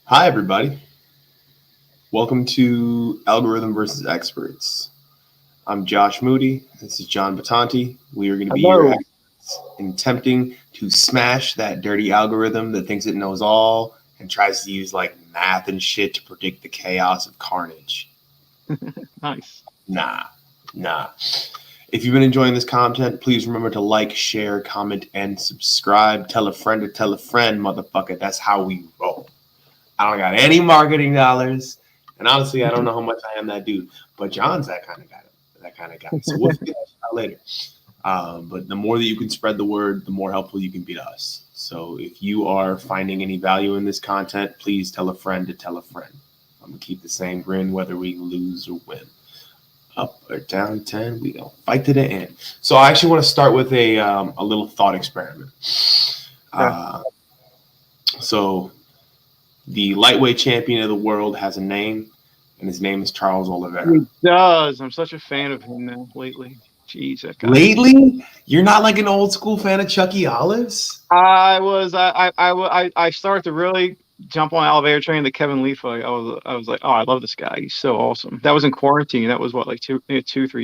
Hi, everybody. Welcome to Algorithm versus Experts. I'm Josh Moody. This is John Batanti. We are going to be your Hello. experts in attempting to smash that dirty algorithm that thinks it knows all and tries to use like math and shit to predict the chaos of carnage. Nice. Nah. If you've been enjoying this content, please remember to like, share, comment, and subscribe. Tell a friend to tell a friend, motherfucker. That's how we roll. I don't got any marketing dollars, and honestly, I don't know how much I am that dude. But John's that kind of guy. So we'll figure that out later. But the more that you can spread the word, the more helpful you can be to us. So if you are finding any value in this content, please tell a friend to tell a friend. I'm gonna keep the same grin whether we lose or win. Up or down 10, we gonna fight to the end. So I actually want to start with a little thought experiment. So the lightweight champion of the world has a name, and his name is Charles Oliveira. He does. I'm such a fan of him now lately. Jeez, that guy. Lately, you're not like an old school fan of Chucky Olives? I started to really jump on elevator train the Kevin Lee fight. I was like, oh, I love this guy. He's so awesome. That was in quarantine. That was what, like 3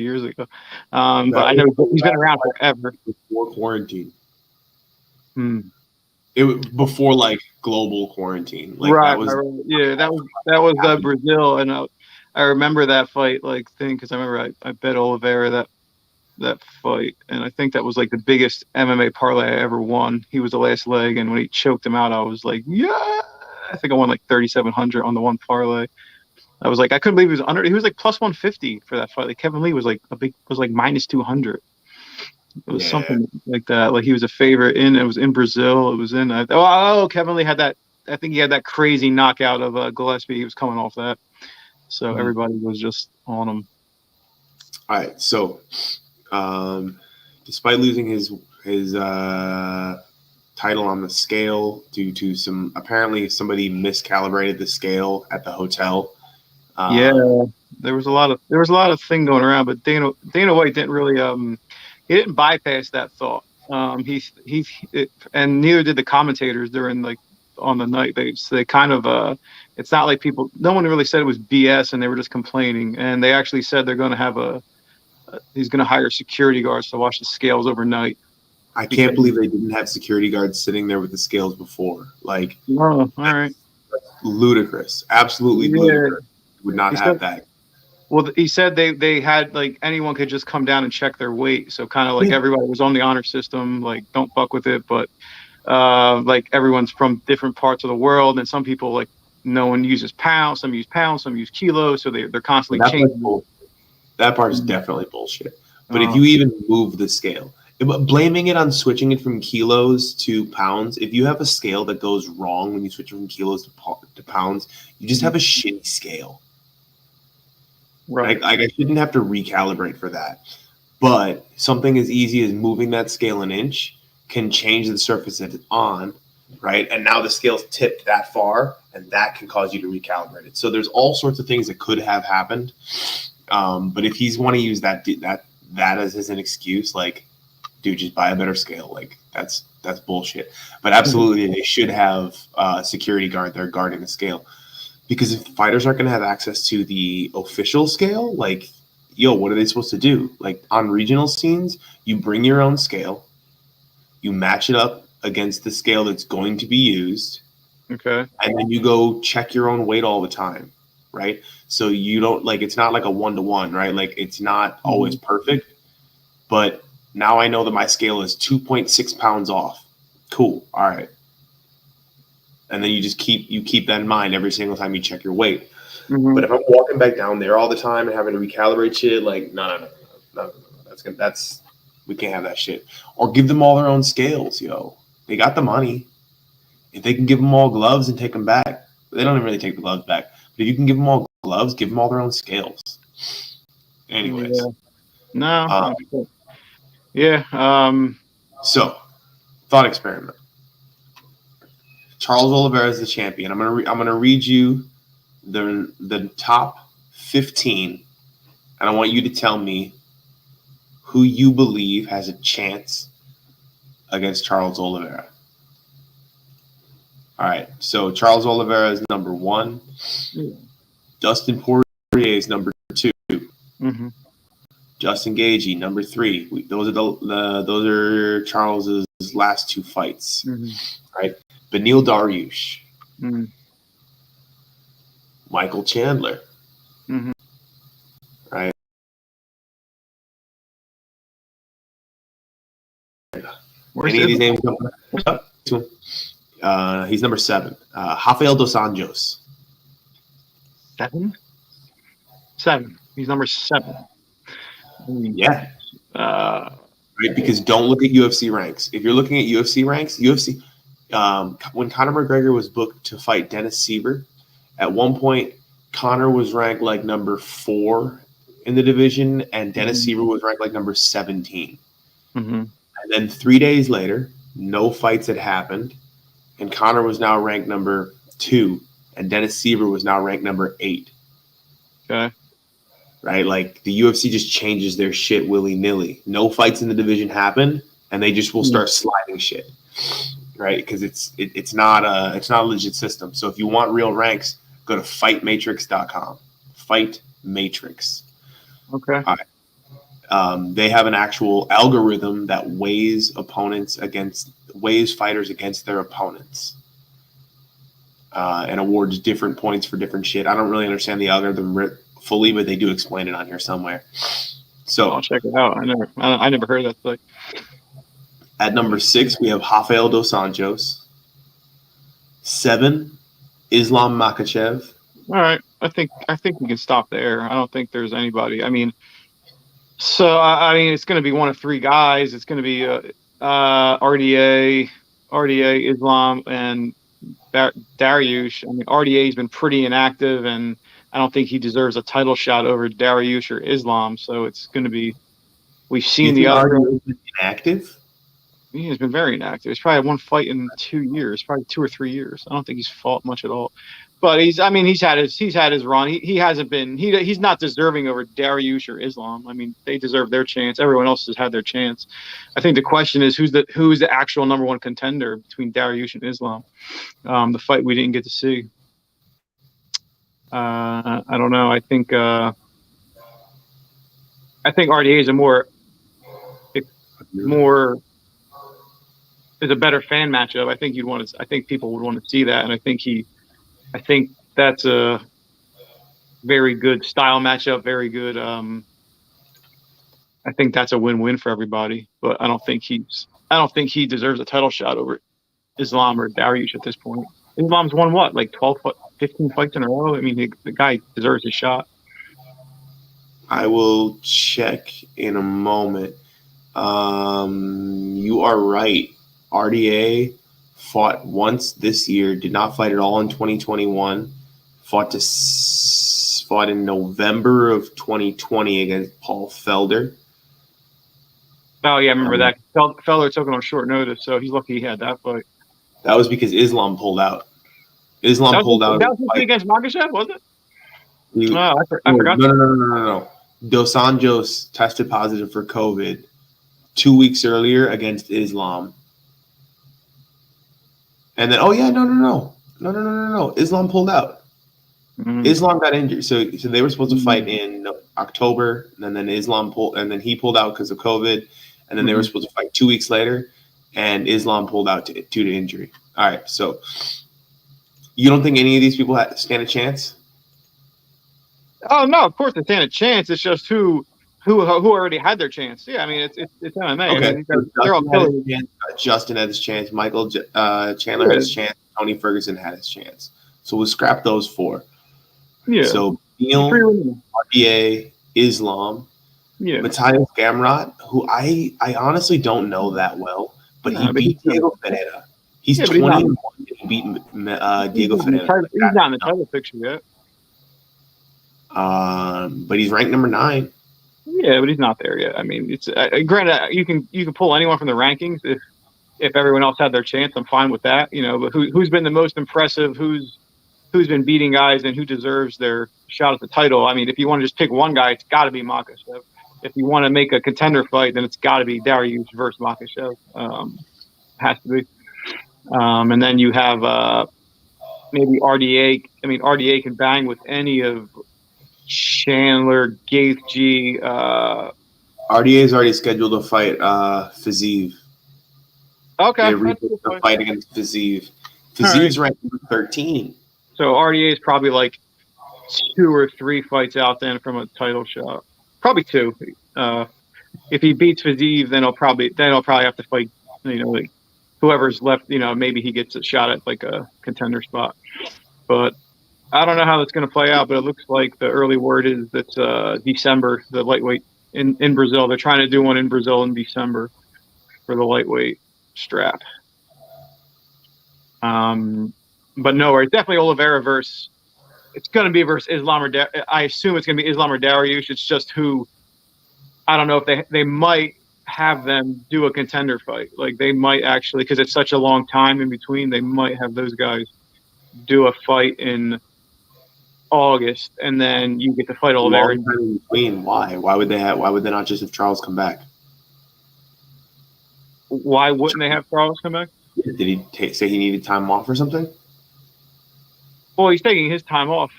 years ago. But I know he's been around forever. Before quarantine. Hmm. It was before like global quarantine. Like Right. that was Yeah, that was Brazil, and I remember that fight thing because I remember I bet Oliveira that fight, and I think that was like the biggest MMA parlay I ever won. He was the last leg, and when he choked him out, I was like, yeah. I think I won like 3,700 on the one parlay. I was like, I couldn't believe he was under. He was like plus 150 for that fight. Like Kevin Lee was like minus 200. It was something like that. Like he was a favorite it was in Brazil. It was in Kevin Lee had that. I think he had that crazy knockout of Gillespie. He was coming off that, so everybody was just on him. All right, so despite losing his title on the scale due to apparently somebody miscalibrated the scale at the hotel. Yeah, there was a lot of thing going around, but Dana White didn't really he didn't bypass that thought. And neither did the commentators during on the night. They kind of it's not like no one really said it was BS and they were just complaining, and they actually said they're going to have he's going to hire security guards to watch the scales overnight. I can't believe they didn't have security guards sitting there with the scales before. Like, all right, ludicrous, absolutely ludicrous. Would not have that. Well, he said they had anyone could just come down and check their weight, so kind of everybody was on the honor system, don't fuck with it. But everyone's from different parts of the world, and some people no one uses pounds, some use kilos, so they're constantly changing. That part is definitely bullshit. But if you even move the scale, blaming it on switching it from kilos to pounds, if you have a scale that goes wrong when you switch from kilos to pounds, you just have a shitty scale. Right. I shouldn't have to recalibrate for that. But something as easy as moving that scale an inch can change the surface that it's on, right? And now the scale's tipped that far, and that can cause you to recalibrate it. So there's all sorts of things that could have happened. But if he's want to use that as an excuse, dude, just buy a better scale. That's bullshit. But absolutely, they should have a security guard there guarding the scale. Because if fighters aren't going to have access to the official scale, what are they supposed to do? On regional scenes, you bring your own scale, you match it up against the scale that's going to be used, okay, and then you go check your own weight all the time, right? So you don't it's not like a 1-to-1, right? It's not always perfect, but now I know that my scale is 2.6 pounds off. Cool, all right. And then you just keep that in mind every single time you check your weight. Mm-hmm. But if I'm walking back down there all the time and having to recalibrate shit, no. That's we can't have that shit. Or give them all their own scales, yo. They got the money. If they can give them all gloves and take them back, they don't even really take the gloves back. But if you can give them all gloves, give them all their own scales. Anyways, So, thought experiment. Charles Oliveira is the champion. I'm gonna read you the top 15, and I want you to tell me who you believe has a chance against Charles Oliveira. All right. So Charles Oliveira is number 1. Yeah. Dustin Poirier is number 2. Mm-hmm. Justin Gaethje number 3. Those are Charles's last 2 fights. Mm-hmm. Right. Beneil Dariush. Mm-hmm. Michael Chandler. Mm-hmm. Right. Where's Any of these names up to him? He's number 7. Rafael dos Anjos. 7? 7. He's number 7. Yeah. Right, because don't look at UFC ranks. If you're looking at UFC ranks, when Conor McGregor was booked to fight Dennis Siver, at one point Conor was ranked like number 4 in the division, and Dennis Siver was ranked like number 17. Mm-hmm. And then 3 days later, no fights had happened, and Conor was now ranked number 2, and Dennis Siver was now ranked number 8. Okay. Right? Like the UFC just changes their shit willy-nilly. No fights in the division happen, and they just will start sliding shit. Right? Because it's not a legit system. So if you want real ranks, go to fightmatrix.com. Fight Matrix. Okay. All right. They have an actual algorithm that weighs fighters against their opponents. And awards different points for different shit. I don't really understand the algorithm fully, but they do explain it on here somewhere. So I'll check it out. I never heard of that fight. At number 6, we have Rafael dos Anjos. 7, Islam Makhachev. All right, I think we can stop there. I don't think there's anybody. I mean, it's going to be one of 3 guys. It's going to be RDA, Islam, and Dariush. I mean, RDA has been pretty inactive, and I don't think he deserves a title shot over Dariush or Islam. So it's going to be. We've seen the other. Inactive. He has been very inactive. He's probably had 1 fight in 2 years, probably 2 or 3 years. I don't think he's fought much at all. But he's had his run. He hasn't been. He's not deserving over Dariush or Islam. I mean, they deserve their chance. Everyone else has had their chance. I think the question is who's the actual number 1 contender between Dariush and Islam. The fight we didn't get to see. I don't know. I think RDA is is a better fan matchup. I think people would want to see that, and I think that's a very good style matchup. Very good. I think that's a win-win for everybody. But I don't think he deserves a title shot over Islam or Dariush at this point. Islam's won what, like 15 fights in a row? I mean, the guy deserves a shot. I will check in a moment. You are right. RDA fought once this year, did not fight at all in 2021. Fought in November of 2020 against Paul Felder. Oh yeah, I remember that. Felder took it on short notice, so he's lucky he had that fight. That was because Islam pulled out. Islam pulled out. That was against Makhachev, was it? I forgot. No. Dos Anjos tested positive for COVID 2 weeks earlier against Islam. And then, no. Islam pulled out. Mm-hmm. Islam got injured. So they were supposed to fight in October, and then Islam pulled, and then he pulled out because of COVID. And then they were supposed to fight 2 weeks later, and Islam pulled out due to injury. All right. So you don't think any of these people stand a chance? Oh, no, of course they stand a chance. It's just who already had their chance. Yeah, I mean, it's MMA. Okay. I mean, they're all killing. Justin had his chance. Michael Chandler had his chance. Tony Ferguson had his chance. So we'll scrap those 4. Yeah. So Neil, RDA, Islam, Matthias Gamrot, who I honestly don't know that well, but he beat Diego Ferreira. He's 21. He beat Diego Ferreira. He's not in the title picture yet. But he's ranked number 9. Yeah, but he's not there yet. I mean, it's granted you can pull anyone from the rankings if everyone else had their chance. I'm fine with that, But who's been the most impressive? Who's been beating guys and who deserves their shot at the title? I mean, if you want to just pick one guy, it's got to be Makhachev. If you want to make a contender fight, then it's got to be Dariush versus Makhachev. Has to be. And then you have maybe RDA. I mean, RDA can bang with any of Chandler, Gaethje. RDA is already scheduled to fight Fiziev. Okay, They're the fight against Fiziev. Fiziev's ranked number 13. So RDA is probably like 2 or 3 fights out then from a title shot. Probably 2. If he beats Fiziev, then he'll probably have to fight, like whoever's left. Maybe he gets a shot at like a contender spot. But I don't know how that's going to play out. But it looks like the early word is that December, the lightweight in Brazil. They're trying to do one in Brazil in December for the lightweight strap. But no, it's definitely Oliveira versus. It's going to be versus Islam or I assume it's going to be Islam or Dariush. It's just who. I don't know if they might have them do a contender fight. Like they might actually, because it's such a long time in between, they might have those guys do a fight in August, and then you get to fight Oliveira. Long time in between. Why? Why would they not just have Charles come back? Why wouldn't they have Charles come back? Did he say he needed time off or something? Well, he's taking his time off.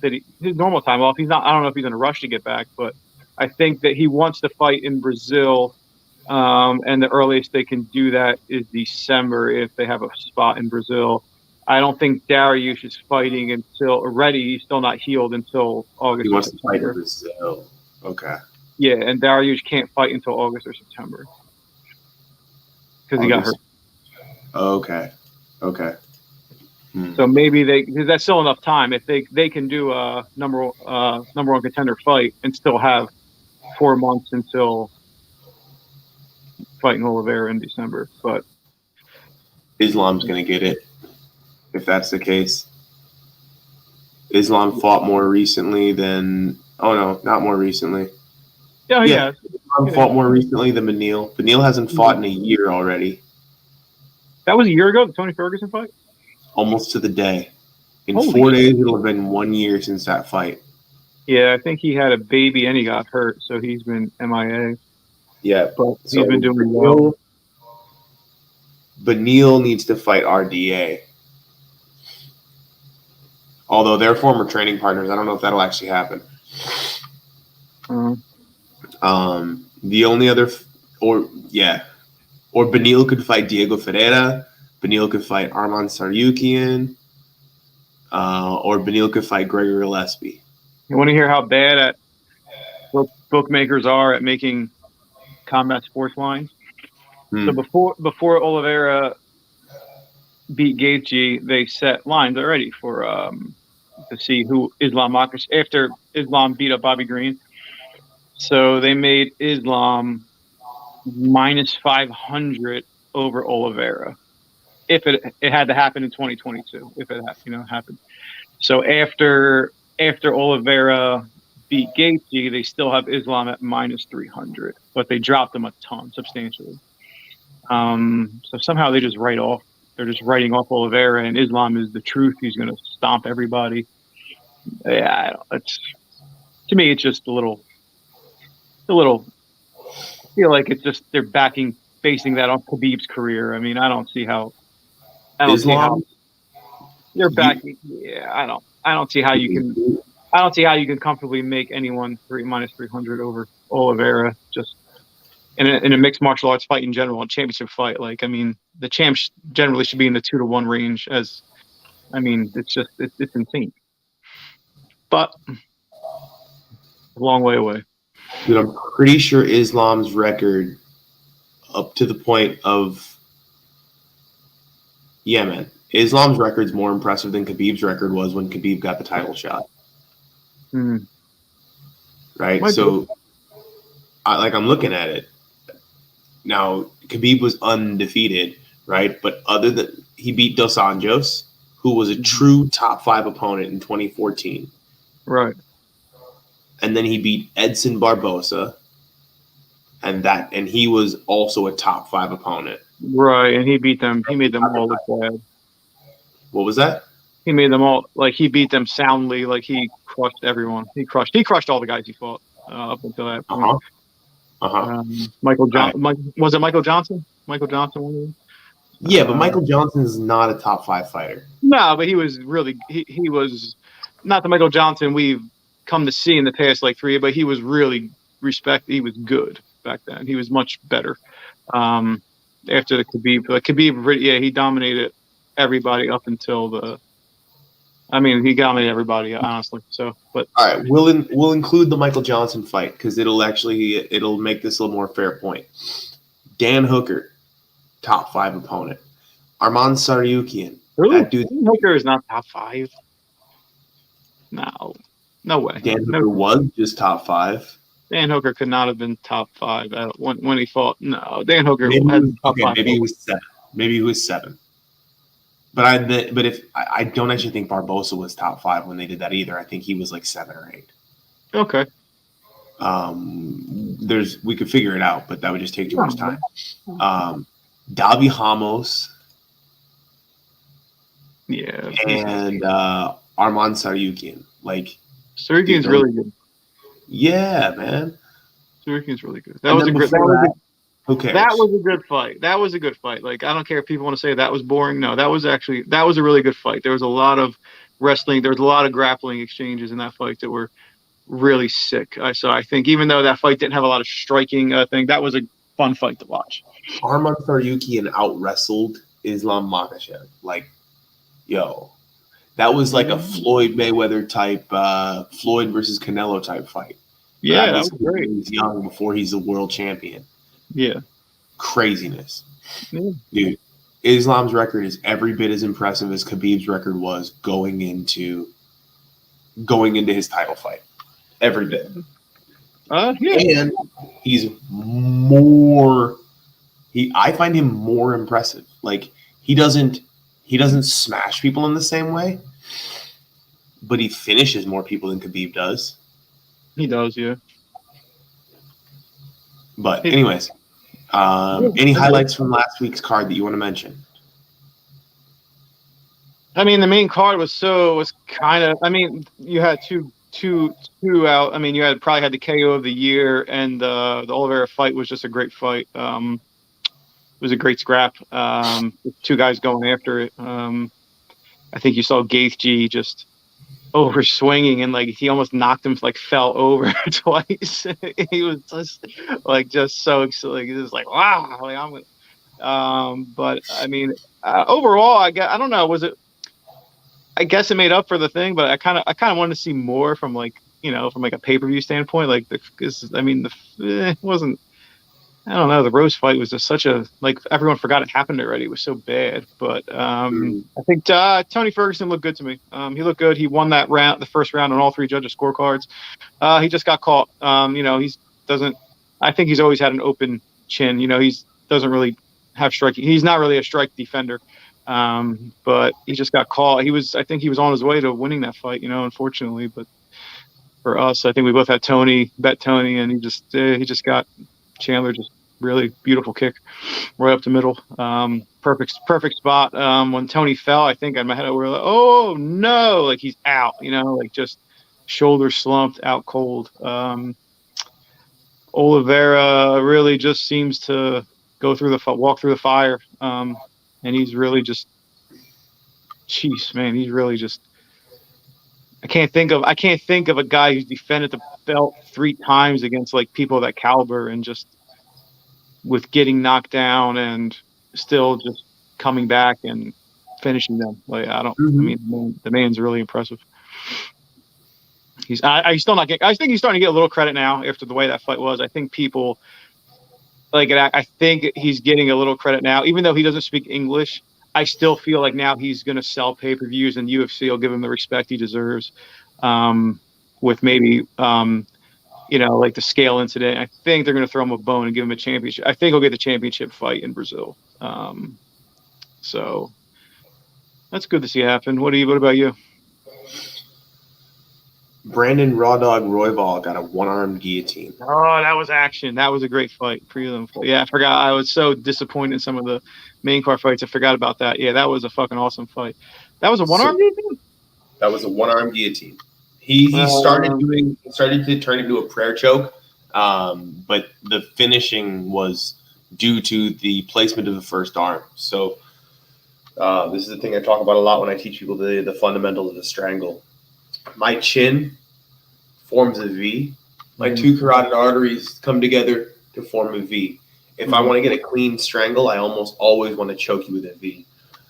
His normal time off. He's not. I don't know if he's in a rush to get back, but I think that he wants to fight in Brazil, and the earliest they can do that is December if they have a spot in Brazil. I don't think Dariush is fighting until ready. He's still not healed until August. He wants to fight in Brazil. Okay. Yeah, and Dariush can't fight until August or September because he got hurt. Okay. So maybe because that's still enough time. If they can do a number one contender fight and still have 4 months until fighting Oliveira in December. But Islam's going to get it if that's the case. Islam fought more recently than not more recently. Yeah. Islam fought more recently than Beneil. Beneil hasn't fought in a year already. That was a year ago, the Tony Ferguson fight? Almost to the day. In 4 days, it'll have been 1 year since that fight. Yeah, I think he had a baby and he got hurt, so he's been MIA. Yeah. But he's been doing well. Beneil needs to fight RDA. Although they're former training partners, I don't know if that'll actually happen. The only other or Beneil could fight Diego Ferreira. Beneil could fight Arman Saryukian. Or Beneil could fight Gregor Gillespie. You want to hear how bad bookmakers are at making combat sports lines? So before Oliveira beat Gaethje, they set lines already for to see who Islam Makhachev after Islam beat up Bobby Green. So they made Islam minus 500 over Oliveira if it had to happen in 2022. If it happened. So after Oliveira beat Gaethje, they still have Islam at minus 300, but they dropped them a ton, substantially. So somehow they just write off. They're just writing off Oliveira, and Islam is the truth. He's going to stomp everybody. Yeah, to me, it's just a little. I feel like it's just they're basing that on Khabib's career. I mean, I don't see how. You're backing. Yeah, I don't see how you can. I don't see how you can comfortably make anyone minus 300 over Oliveira just in a mixed martial arts fight in general, a championship fight. Like, I mean, the champs generally should be in the 2-to-1 range. It's insane. But a long way away. Dude, I'm pretty sure Islam's record up to the point of man. Islam's record's more impressive than Khabib's record was when Khabib got the title shot. Right? So, I'm looking at it. Now, Khabib was undefeated, right? But he beat Dos Anjos, who was a true top 5 opponent in 2014. Right. And then he beat Edson Barbosa, and he was also a top 5 opponent. Right, and he beat them. He made them all look bad. What was that? He made them all he beat them soundly. Like he crushed everyone. He crushed all the guys he fought up until that point. Michael Johnson. Was it Michael Johnson? Michael Johnson, one of them. Yeah, but Michael Johnson is not a top 5 fighter. No, but he was really he was not the Michael Johnson we've come to see in the past like 3, but he was really he was good back then. He was much better. After the Khabib, yeah, he dominated everybody up until he dominated everybody, honestly. So, but all right, we'll include the Michael Johnson fight because it'll make this a little more fair point. Dan Hooker, top 5 opponent. Arman Tsarukyan. That dude. Dan Hooker is not top 5. No way. Dan Hooker was just top 5. Dan Hooker could not have been top 5 when he fought. No, Dan Hooker maybe he was 7. Maybe he was 7. But I don't actually think Barbosa was top 5 when they did that either. I think he was like 7 or 8. Okay. We could figure it out, but that would just take too much time. Davi Ramos. Yeah. And Arman Tsarukyan. Like Tsarukyan's really good. Yeah, man. Tsarukyan's really good. Who cares? That was a good fight. That was a good fight. Like, I don't care if people want to say that was boring. No, that was a really good fight. There was a lot of wrestling. There was a lot of grappling exchanges in that fight that were really sick. So I think even though that fight didn't have a lot of striking thing, that was a fun fight to watch. Arman Tsarukyan out-wrestled Islam Makhachev. Like, yo, that was like a Floyd Mayweather type, Floyd versus Canelo type fight. Yeah, that was great. He's young before he's a world champion. Yeah. Craziness. Yeah. Dude, Islam's record is every bit as impressive as Khabib's record was going into his title fight. Every bit. Yeah. And he's I find him more impressive. Like, he doesn't smash people in the same way, but he finishes more people than Khabib does. He does, yeah. But anyways, any highlights from last week's card that you want to mention? I mean, the main card was kind of. I mean, you had two out. I mean, you probably had the KO of the year, and the Oliveira fight was just a great fight. It was a great scrap. With 2 guys going after it. I think you saw Gaethje just over swinging, and like he almost knocked him, like fell over twice. He was just so like it was like wow. Like but I mean, overall, I don't know. Was it? I guess it made up for the thing, but I kind of wanted to see more from like from like a pay-per-view standpoint. Like it wasn't. I don't know. The Rose fight was just such a everyone forgot it happened already. It was so bad. But I think Tony Ferguson looked good to me. He looked good. He won that round, the first round on all 3 judges' scorecards. He just got caught. I think he's always had an open chin. He doesn't really have striking. He's not really a strike defender. But he just got caught. I think he was on his way to winning that fight. Unfortunately, but for us, I think we both had bet Tony, and he just got Chandler, just really beautiful kick right up the middle. Perfect spot. When Tony fell, I think in my head, we were like, oh no, like he's out, like just shoulder slumped out cold. Oliveira really just seems to walk through the fire. And he's really just, jeez, man, he's really just, I can't think of a guy who's defended the belt 3 times against like people of that caliber and just with getting knocked down and still just coming back and finishing them. Like I mean, the man's really impressive. He's still not getting. I think he's starting to get a little credit now after the way that fight was. I think people like it. I think he's getting a little credit now, even though he doesn't speak English. I still feel like now he's going to sell pay-per-views, and UFC will give him the respect he deserves. With maybe, like the scale incident, I think they're going to throw him a bone and give him a championship. I think he'll get the championship fight in Brazil. So that's good to see happen. What about you? Brandon Raw Dog Royval got a 1-arm guillotine. Oh, that was action. That was a great fight. Prelim. Yeah, I forgot. I was so disappointed in some of the main card fights. I forgot about that. Yeah, that was a fucking awesome fight. That was a 1-arm guillotine? That was a 1-arm guillotine. He started to turn into a prayer choke, but the finishing was due to the placement of the first arm. So This is the thing I talk about a lot when I teach people the fundamentals of the strangle. My chin forms a V. My two carotid arteries come together to form a V. If I want to get a clean strangle, I almost always want to choke you with a V.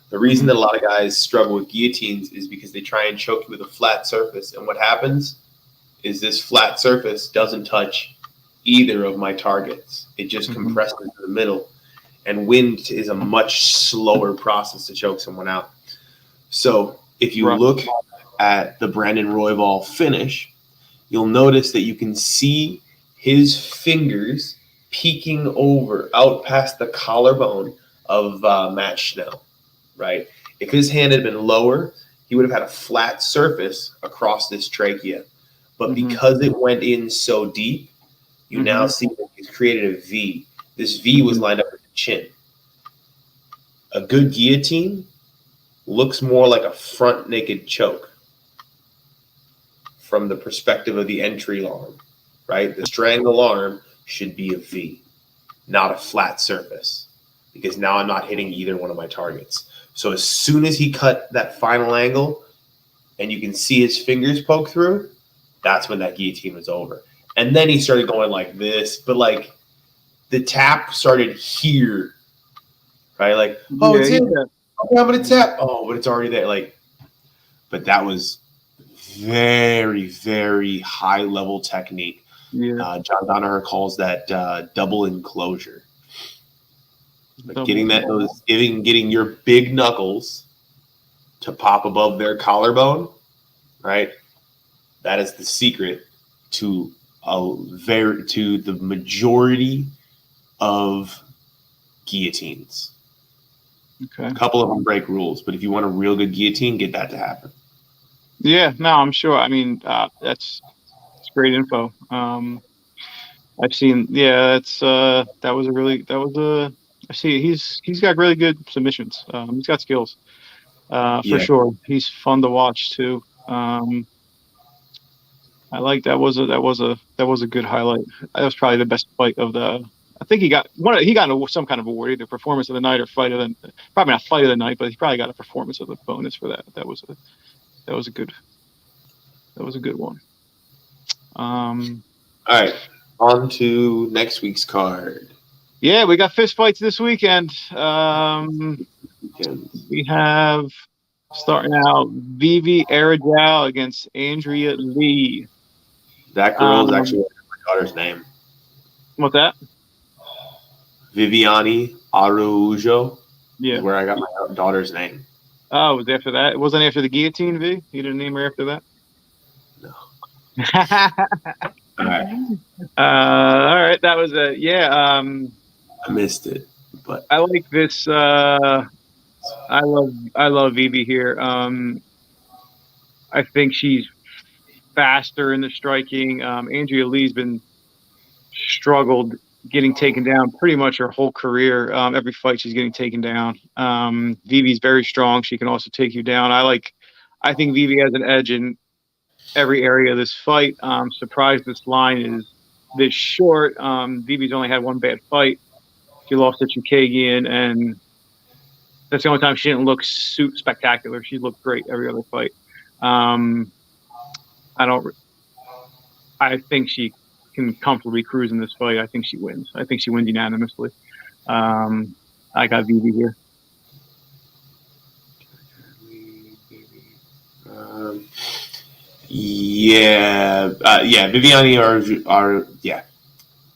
The reason that a lot of guys struggle with guillotines is because they try and choke you with a flat surface. And what happens is this flat surface doesn't touch either of my targets. It just compresses in the middle. And wind is a much slower process to choke someone out. So if you look at the Brandon Royval finish, you'll notice that you can see his fingers peeking over out past the collarbone of Matt Schnell, right? If his hand had been lower, he would have had a flat surface across this trachea. But because it went in so deep, you now see that he's created a V. This V was lined up with the chin. A good guillotine looks more like a front naked choke from the perspective of the entry arm, right? The strangle arm should be a V, not a flat surface, because now I'm not hitting either one of my targets. So as soon as he cut that final angle and you can see his fingers poke through, that's when that guillotine was over. And then he started going like this, but like the tap started here, right? Like, oh, it's in there. Okay, I'm gonna tap. Oh, but it's already there. Like, but that was very, very high level technique. Yeah. John Danaher calls that double enclosure. But getting your big knuckles to pop above their collarbone, right? That is the secret to the majority of guillotines. Okay. A couple of them break rules, but if you want a real good guillotine, get that to happen. Yeah, no, I'm sure. I mean, that's great info. I've seen. Yeah, I see. He's got really good submissions. He's got skills. For sure. He's fun to watch too. I like that was a good highlight. That was probably the best fight of the. I think he got some kind of award, either performance of the night or fight of the. Probably not fight of the night, but he probably got a performance of the bonus for that. That was a good one. All right, on to next week's card. Yeah, we got fist fights this weekend. We have starting out Vivi Arajau against Andrea Lee. That girl is actually my daughter's name. What's that? Viviane Araujo. Yeah, is where I got my daughter's name. Oh, it was after that? It wasn't after the guillotine, V? You didn't name her after that? No. All right. All right. That was I missed it, but I like this. I love Vivi here. I think she's faster in the striking. Andrea Lee's been struggled getting taken down pretty much her whole career. Every fight she's getting taken down. Vivi's very strong. She can also take you down. I think Vivi has an edge in every area of this fight. Surprised this line is this short. Vivi's only had one bad fight. She lost to Chukagian, and that's the only time she didn't look spectacular. She looked great every other fight. I think she can comfortably cruise in this fight. I think she wins. I think she wins unanimously. I got Vivi here.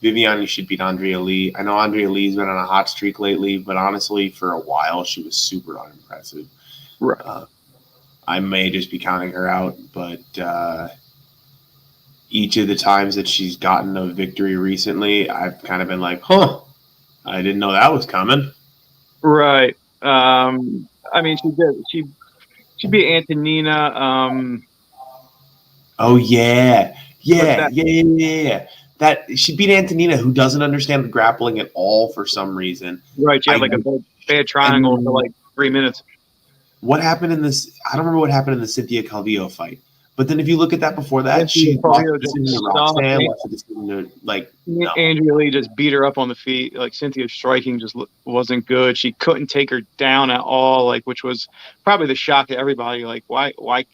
Viviane should beat Andrea Lee. I know Andrea Lee's been on a hot streak lately, but honestly, for a while, she was super unimpressive. Right. I may just be counting her out, but each of the times that she's gotten a victory recently, I've kind of been like, I didn't know that was coming. Right. I mean, she did. She beat Antonina. Oh, yeah. That she beat Antonina, who doesn't understand the grappling at all for some reason. Right. She had a bad triangle for 3 minutes. What happened in this? I don't remember what happened in the Cynthia Calvillo fight, But then if you look at that before that, she lost the decision to Roxanne, lost the decision to, like, no. Andrea Lee just beat her up on the feet. Like, Cynthia's striking just wasn't good. She couldn't take her down at all, like, which was probably the shock to everybody. Like, why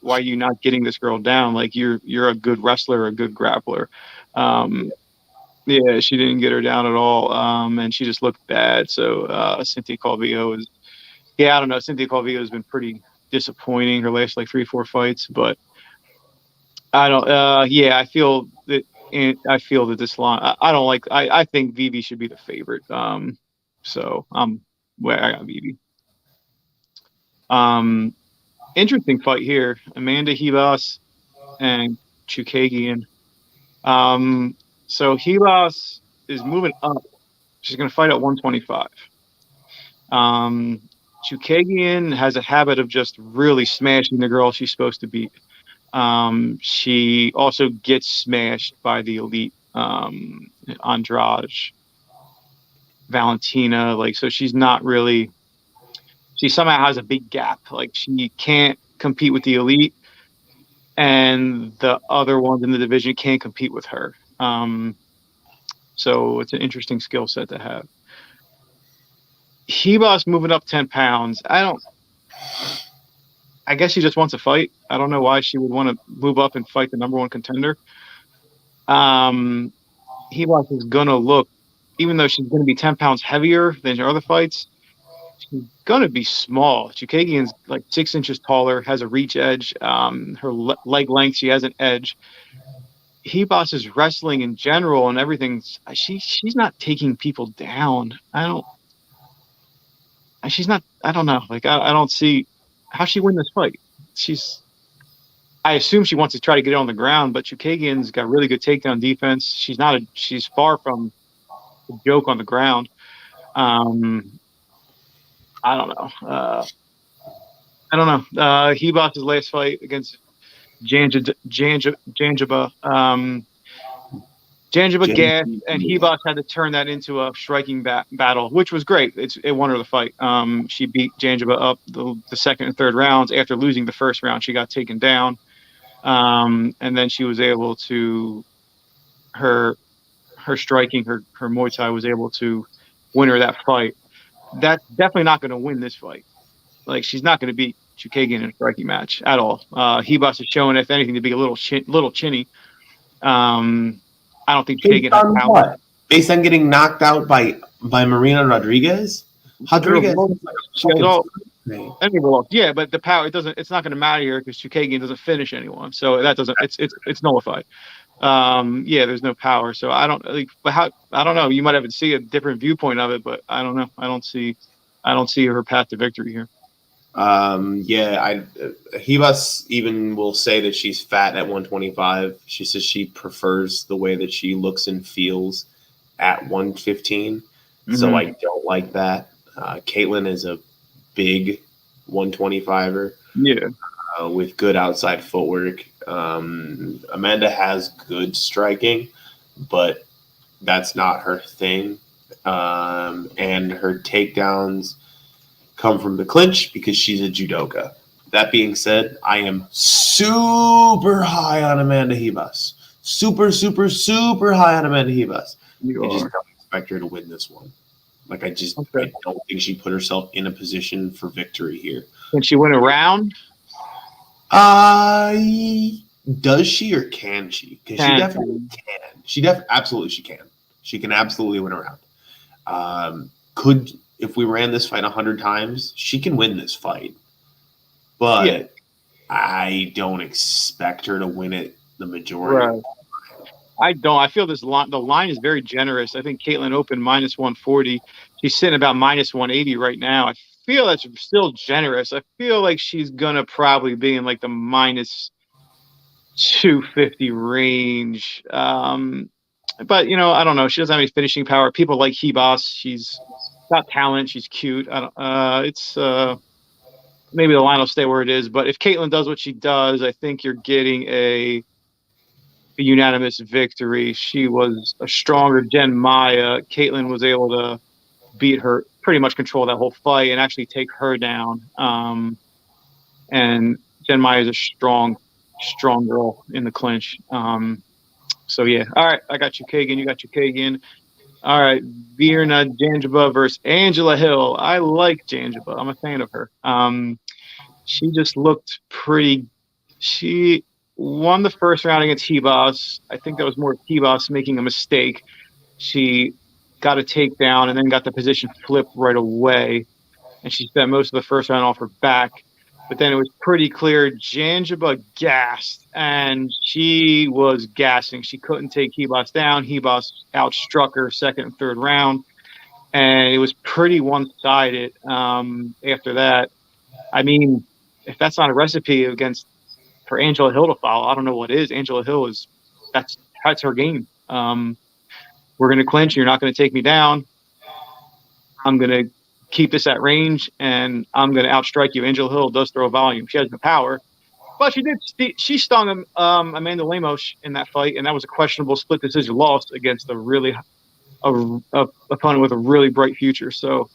are you not getting this girl down? Like, you're a good wrestler, a good grappler. Yeah, she didn't get her down at all, and she just looked bad. So Cynthia Calvillo is, I don't know. Cynthia Calvillo has been pretty disappointing her last like 3-4 fights, but I don't. I feel that. I feel that this line. I don't like. I think Vivi should be the favorite. So where I got Vivi. Interesting fight here. Amanda Ribas and Chukagian. So Ribas is moving up. She's going to fight at 125. Chukagian has a habit of just really smashing the girl she's supposed to beat. She also gets smashed by the elite Andrade, Valentina. Like, so she's not really. She somehow has a big gap. Like, she can't compete with the elite, and the other ones in the division can't compete with her. So it's an interesting skill set to have. Ribas moving up 10 pounds. I guess she just wants to fight. I don't know why she would want to move up and fight the number one contender. Ribas is going to look, even though she's going to be 10 pounds heavier than her other fights, she's going to be small. Chukagian's like 6 inches taller, has a reach edge. Her leg length, she has an edge. Ribas is wrestling in general and everything. She's not taking people down. I don't know. Like, I don't see how she win this fight. I assume she wants to try to get it on the ground, but Chukagian's got really good takedown defense. She's far from a joke on the ground. I don't know. Ribas' last fight against Janjaba. Janjaba gassed, and Ribas had to turn that into a striking battle, which was great. It won her the fight. She beat Janjaba up the second and third rounds. After losing the first round, she got taken down, and then she was able to her striking, her Muay Thai was able to win her that fight. That's definitely not going to win this fight. Like, she's not going to beat Chukagian in a striking match at all. Ribas is showing, if anything, to be a little chinny. I don't think Chukagian has power. Based on getting knocked out by Marina Rodriguez? Yeah, but the power, it's not going to matter here because Chukagian doesn't finish anyone. So it's nullified. There's no power. So I don't know. You might have to see a different viewpoint of it, but I don't know. I don't see her path to victory here. Ribas even will say that she's fat at 125. She says she prefers the way that she looks and feels at 115. Mm-hmm. So I don't like that. Caitlin is a big 125er. Yeah. With good outside footwork. Amanda has good striking, but that's not her thing. And her takedowns come from the clinch because she's a judoka. That being said, I am super high on Amanda Ribas. Super, super, super high on Amanda Ribas. I just don't expect her to win this one. Like, I don't think she put herself in a position for victory here. Can she win a round? Does she or can she? Because she definitely can. Absolutely she can. She can absolutely win a round. If we ran this fight 100 times, she can win this fight. But I don't expect her to win it the majority. Right. I don't. I feel the line is very generous. I think Caitlin opened -140. She's sitting about -180 right now. I feel that's still generous. I feel like she's going to probably be in like the -250 range. But, I don't know. She doesn't have any finishing power. People like Ribas. She's got talent. She's cute. Maybe the line will stay where it is. But if Caitlin does what she does, I think you're getting a unanimous victory. She was a stronger Jen Maya. Caitlin was able to beat her, pretty much control that whole fight and actually take her down. And Jen Maya is a strong strong girl in the clinch. So yeah, all right, I got you, Kagan. You got your Kagan. All right, Virna Janjaba versus Angela Hill. I like Janjaba. I'm a fan of her. She just looked pretty. She won the first round against Hebos. I think that was more Hebos making a mistake. She got a takedown and then got the position flipped right away. And she spent most of the first round off her back. But then it was pretty clear Janjaba gassed, and she was gassing. She couldn't take Hebos down. Hebos outstruck her second and third round, and it was pretty one-sided after that. I mean, if that's not a recipe for Angela Hill to follow, I don't know what is. Angela Hill that's her game. We're going to clinch. You're not going to take me down. I'm going to keep this at range, and I'm going to outstrike you. Angela Hill does throw volume. She has the power, but she stung Amanda Lemos in that fight, and that was a questionable split decision loss against a opponent with a really bright future. So,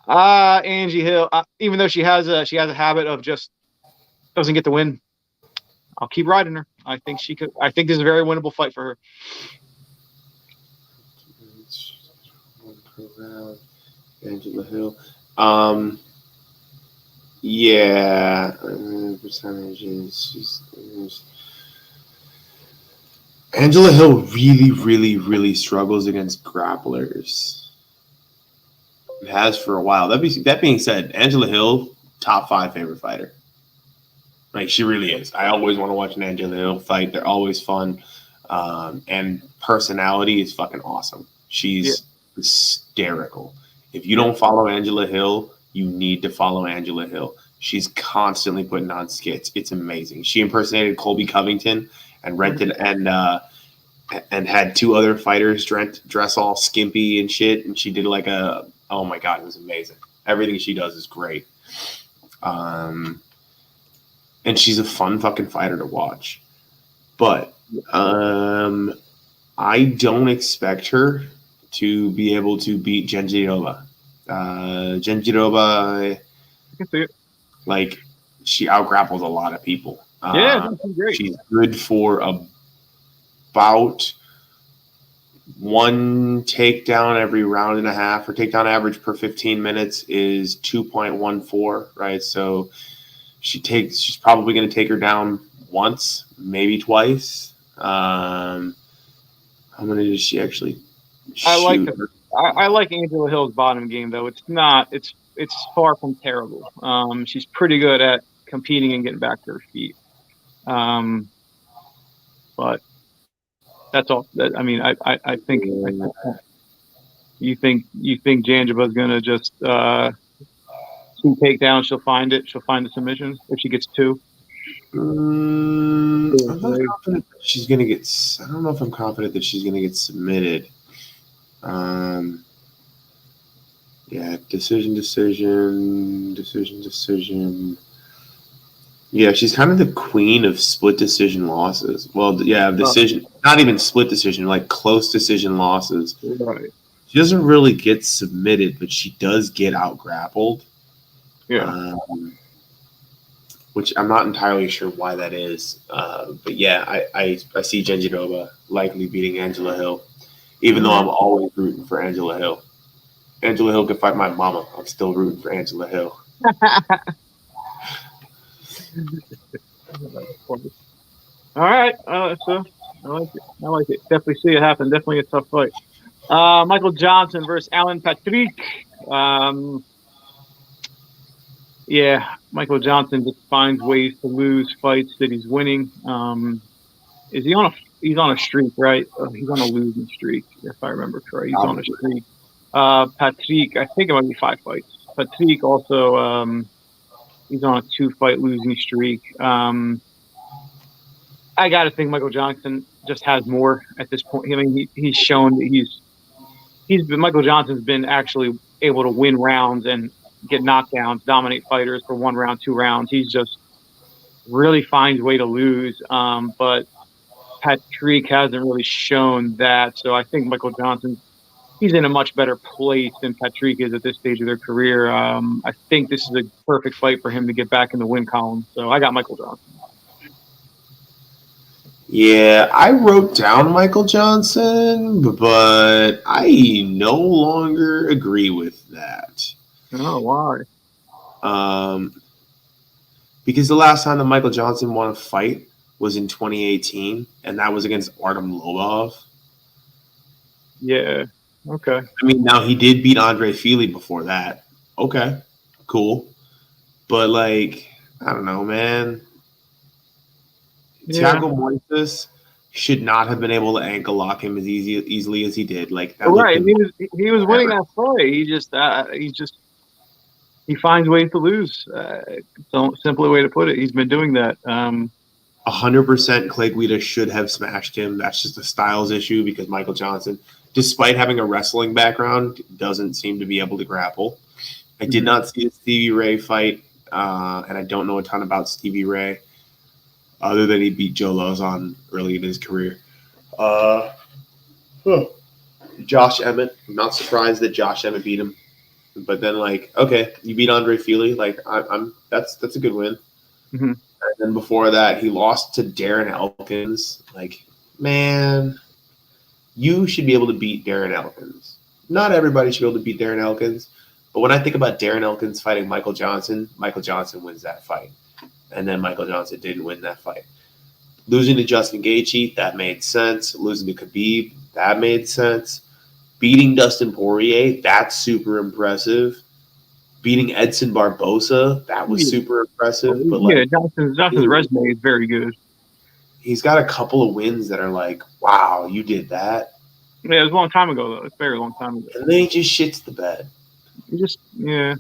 Angie Hill, even though she has a habit of just doesn't get the win, I'll keep riding her. I think she could. I think this is a very winnable fight for her. Angela Hill. Yeah, percentages. Angela Hill really, really, really struggles against grapplers. It has for a while. That being said, Angela Hill, top 5 favorite fighter. Like, she really is. I always want to watch an Angela Hill fight. They're always fun. And personality is fucking awesome. She's hysterical. If you don't follow Angela Hill, you need to follow Angela Hill. She's constantly putting on skits. It's amazing. She impersonated Colby Covington and rented and had 2 other fighters dress all skimpy and shit. And she did oh my God, it was amazing. Everything she does is great. And she's a fun fucking fighter to watch. But I don't expect her to be able to beat Jandiroba. Jandiroba, I can see it. Like, she outgrapples a lot of people. That's great. She's good for about 1 takedown every round and a half. Her takedown average per 15 minutes is 2.14, right? So she's probably going to take her down once, maybe twice. How many does she actually shoot? I like Angela Hill's bottom game, though. It's far from terrible. She's pretty good at competing and getting back to her feet. But that's all. I mean, I think you think Janjaba's gonna just 2 takedowns. She'll find it. She'll find the submission if she gets 2. I'm not confident that she's gonna get. I don't know if I'm confident that she's gonna get submitted. Yeah, decision. Yeah, she's kind of the queen of split decision losses. Well, yeah, decision, not even split decision, like close decision losses. Right. She doesn't really get submitted, but she does get out grappled. Yeah. Which I'm not entirely sure why that is. But yeah, I see Jandiroba likely beating Angela Hill, even though I'm always rooting for Angela Hill. Angela Hill could fight my mama. I'm still rooting for Angela Hill. All right. So I like it. Definitely see it happen. Definitely a tough fight. Michael Johnson versus Alan Patrick. Yeah, Michael Johnson just finds ways to lose fights that he's winning. Is he on he's on a streak, right? He's on a losing streak, if I remember correctly. He's on a streak. Patrick, I think it might be 5 fights. Patrick also, he's on a 2-fight losing streak. I got to think Michael Johnson just has more at this point. I mean, he's shown that Michael Johnson's been actually able to win rounds and get knockdowns, dominate fighters for 1 round, 2 rounds. He's just really finds a way to lose. But Patrick hasn't really shown that. So I think Michael Johnson, he's in a much better place than Patrick is at this stage of their career. I think this is a perfect fight for him to get back in the win column. So I got Michael Johnson. Yeah, I wrote down Michael Johnson, but I no longer agree with that. Oh, why? Because the last time that Michael Johnson won a fight was in 2018, and that was against Artem Lobov. Yeah. Okay. I mean, now he did beat Andre Fili before that. Okay, cool. But like, I don't know, man. Yeah. Thiago Moises should not have been able to ankle lock him as easily as he did. Like that looked Right. He was winning that fight. He finds ways to lose. So simpler way to put it. He's been doing that. 100% Clay Guida should have smashed him. That's just a styles issue because Michael Johnson, despite having a wrestling background, doesn't seem to be able to grapple. I did not see the Stevie Ray fight, and I don't know a ton about Stevie Ray other than he beat Joe Lozon early in his career. Josh Emmett. I'm not surprised that Josh Emmett beat him. But then, like, okay, you beat Andre Fili. Like, I'm that's a good win. Mm-hmm. And then before that, he lost to Darren Elkins. Like, man, you should be able to beat Darren Elkins. Not everybody should be able to beat Darren Elkins. But when I think about Darren Elkins fighting Michael Johnson wins that fight. And then Michael Johnson didn't win that fight. Losing to Justin Gaethje, that made sense. Losing to Khabib, that made sense. Beating Dustin Poirier, that's super impressive. Beating Edson Barboza, that was super impressive. But like, Johnson's resume is very good. He's got a couple of wins that are like, wow, you did that. Yeah, it was a long time ago though. It's a very long time ago. And then he just shits the bed. Yeah.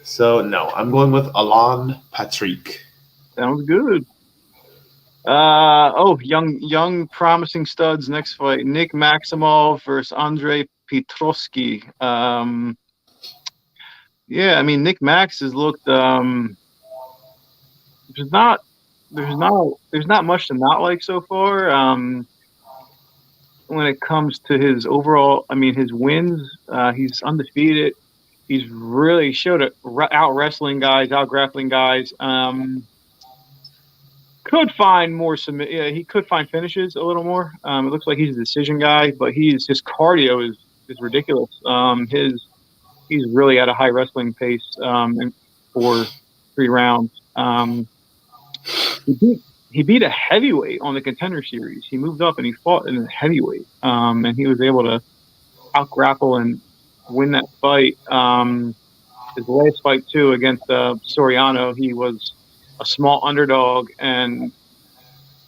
So no, I'm going with Alan Patrick. Sounds good. Young promising studs next fight. Nick Maximov versus Andre Petroski. Yeah, I mean Nick Max has looked there's not much to not like so far. When it comes to his overall, I mean his wins, he's undefeated. He's really showed it out wrestling guys, out grappling guys. Could find more he could find finishes a little more. It looks like he's a decision guy, but his cardio is ridiculous. He's really at a high wrestling pace for 3 rounds. He beat a heavyweight on the Contender Series. He moved up and he fought in a heavyweight, and he was able to out grapple and win that fight. His last fight too against Soriano, he was a small underdog, and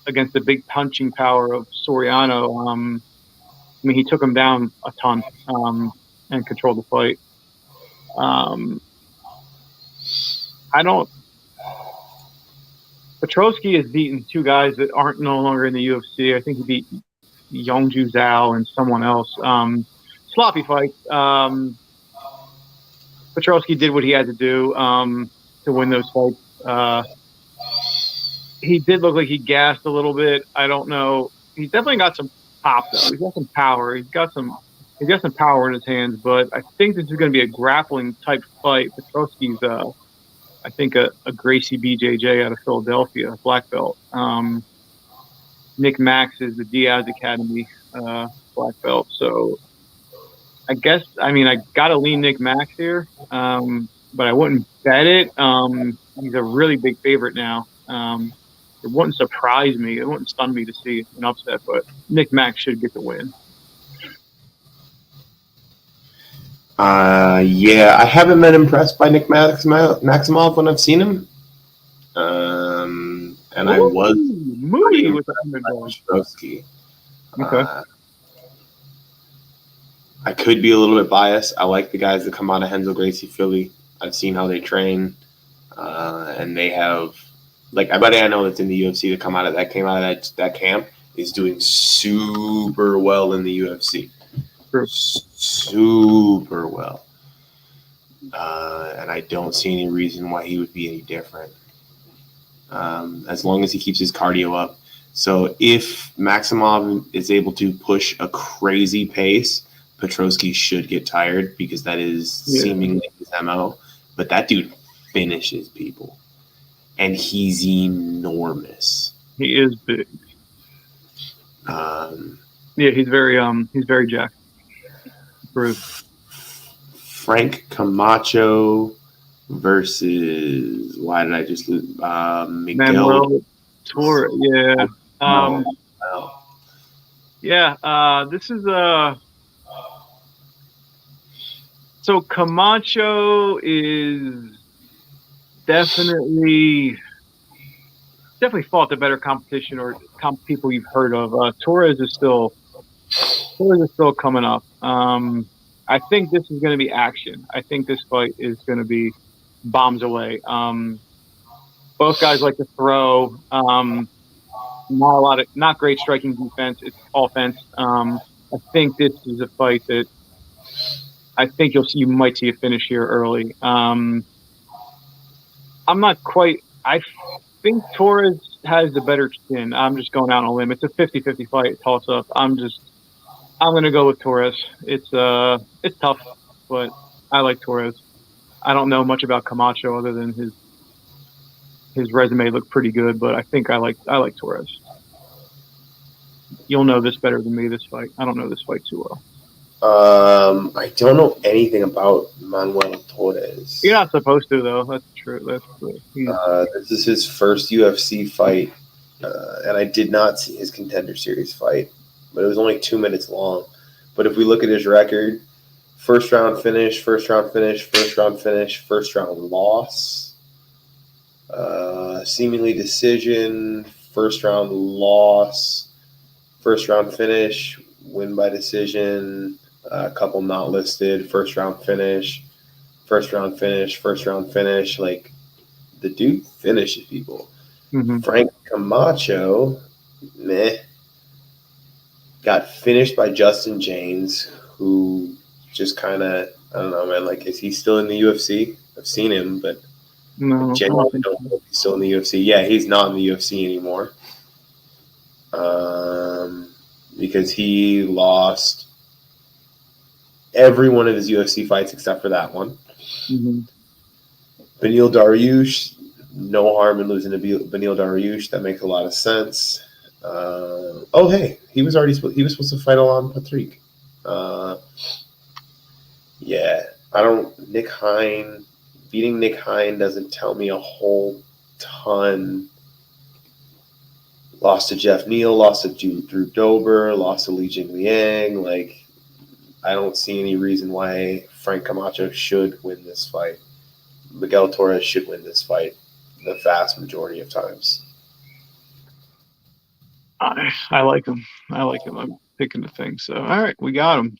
against the big punching power of Soriano, I mean, he took him down a ton and controlled the fight. Petroski has beaten 2 guys that aren't no longer in the UFC. I think he beat Yongju Zhao and someone else. Sloppy fights. Petroski did what he had to do to win those fights. He did look like he gassed a little bit. I don't know. He's definitely got some pop though. He's got some power. He's got some power in his hands. But I think this is going to be a grappling type fight. Petroski's, I think, a Gracie BJJ out of Philadelphia, black belt. Nick Max is the Diaz Academy black belt. So I guess, I mean, I got to lean Nick Max here, but I wouldn't bet it. He's a really big favorite now. It wouldn't surprise me. It wouldn't stun me to see an upset, but Nick Max should get the win. Yeah, I haven't been impressed by Nick Maximov when I've seen him. And I was moody with Petroski. Okay. I could be a little bit biased. I like the guys that come out of Renzo Gracie Philly. I've seen how they train, and they have, like, everybody I know that's in the UFC that came out of that camp is doing super well in the UFC. True. Super well. And I don't see any reason why he would be any different. As long as he keeps his cardio up. So if Maximov is able to push a crazy pace, Petroski should get tired because that is seemingly his MO. But that dude finishes people. And he's enormous. He is big. Yeah, he's very jacked. Bruce. Frank Camacho versus why did I just lose? Miguel Manuel Torres. Yeah. no. Yeah. This is so Camacho is definitely fought the better competition or people you've heard of. Torres is still coming up. I think this is going to be action. I think this fight is going to be bombs away. Both guys like to throw. Not great striking defense. It's offense. I think this is a fight that I think you might see a finish here early. I'm not quite. I think Torres has the better chin. I'm just going out on a limb. It's a 50-50 fight, toss up. I'm going to go with Torres. It's tough, but I like Torres. I don't know much about Camacho other than his resume looked pretty good, but I think I like Torres. You'll know this better than me. This fight, I don't know this fight too well. I don't know anything about Manuel Torres. You're not supposed to, though. That's true. That's true. This is his first UFC fight, and I did not see his Contender Series fight, but it was only 2 minutes long. But if we look at his record, first round finish, first round finish, first round finish, first round loss, seemingly decision, first round loss, first round finish, win by decision, a couple not listed, first round finish, first round finish, first round finish. Like, the dude finishes people. Mm-hmm. Frank Camacho, meh. Got finished by Justin James, who just kind of, I don't know, man. Like, is he still in the UFC? I've seen him, but no, genuinely don't know if he's still in the UFC. Yeah, he's not in the UFC anymore. Because he lost every one of his UFC fights except for that one. Mm-hmm. Beneil Dariush, no harm in losing to Beneil Dariush. That makes a lot of sense. Hey, he was supposed to fight Alan Patrick. Beating Nick Hine doesn't tell me a whole ton. Lost to Jeff Neal, lost to Drew Dober, lost to Li Jingliang. Like, I don't see any reason why Frank Camacho should win this fight. Miguel Torres should win this fight the vast majority of times. I like him. I'm picking the thing. So, all right, we got him.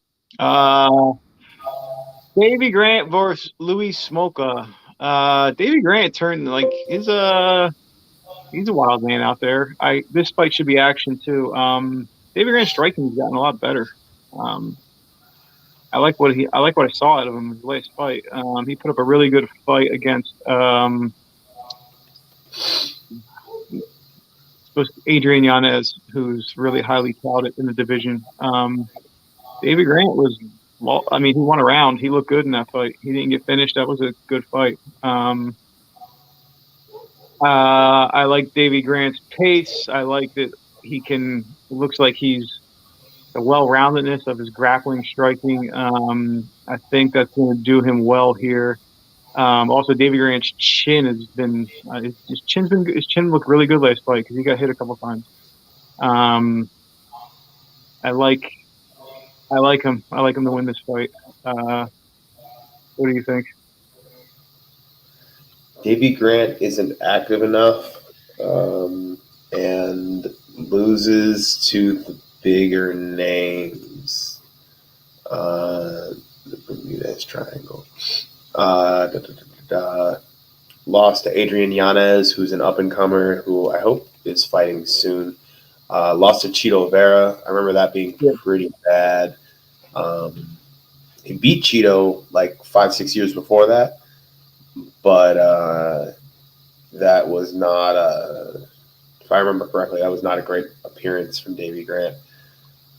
Davy Grant versus Louis Smolka. Davy Grant turned he's a wild man out there. This fight should be action too. Davy Grant's striking has gotten a lot better. I like what I saw out of him in his last fight. He put up a really good fight against Adrian Yanez, who's really highly touted in the division. Davy Grant he won a round. He looked good in that fight. He didn't get finished. That was a good fight. I like Davy Grant's pace. I like that it looks like he's the well-roundedness of his grappling, striking. I think that's going to do him well here. Also, Davy Grant's chin has been his chin looked really good last fight because he got hit a couple times. I like him. I like him to win this fight. What do you think? Davy Grant isn't active enough and loses to the bigger names. The Bermudez Triangle. Lost to Adrian Yanez, who's an up-and-comer who I hope is fighting soon. Lost to Chito Vera. I remember that being pretty bad. He beat Chito like 5-6 years before that, but that was not if I remember correctly, that was not a great appearance from Davy Grant.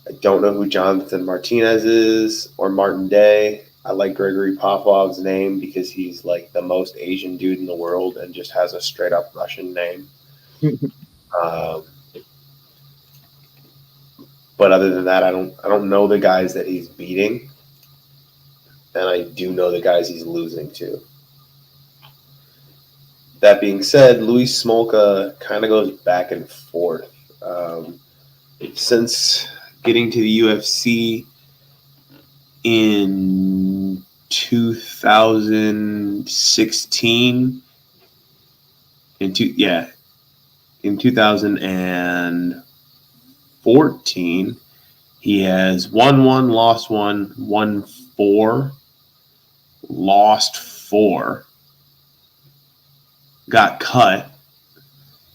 I don't know who Jonathan Martinez is or Martin Day. I like Gregory Popov's name because he's like the most Asian dude in the world and just has a straight up Russian name. But other than that, I don't know the guys that he's beating, and I do know the guys he's losing to. That being said, Luis Smolka kind of goes back and forth. Since getting to the UFC in 2016, in 2014, he has won 1, lost 1, won 4, lost 4, got cut,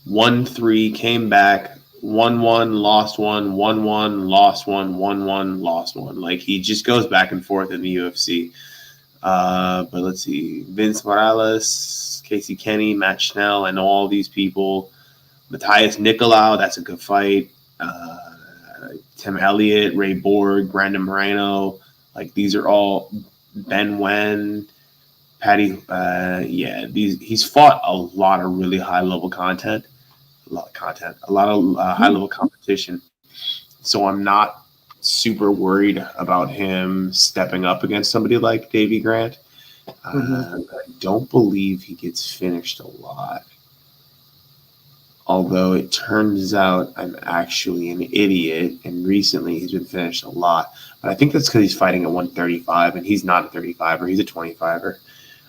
won 3, came back, won 1, lost 1, won 1, lost 1, won 1, lost 1. Like, he just goes back and forth in the UFC. But let's see. Vince Morales, Casey Kenny, Matt Schnell. I know all these people. Matthias Nicolau, that's a good fight. Tim Elliott, Ray Borg, Brandon Moreno. Like, these are all Ben Wen. Patty, he's fought a lot of really high level content, a lot of high level competition. So I'm not super worried about him stepping up against somebody like Davey Grant. I don't believe he gets finished a lot. Although it turns out I'm actually an idiot, and recently he's been finished a lot. But I think that's because he's fighting at 135, and he's not a 35er, he's a 25er.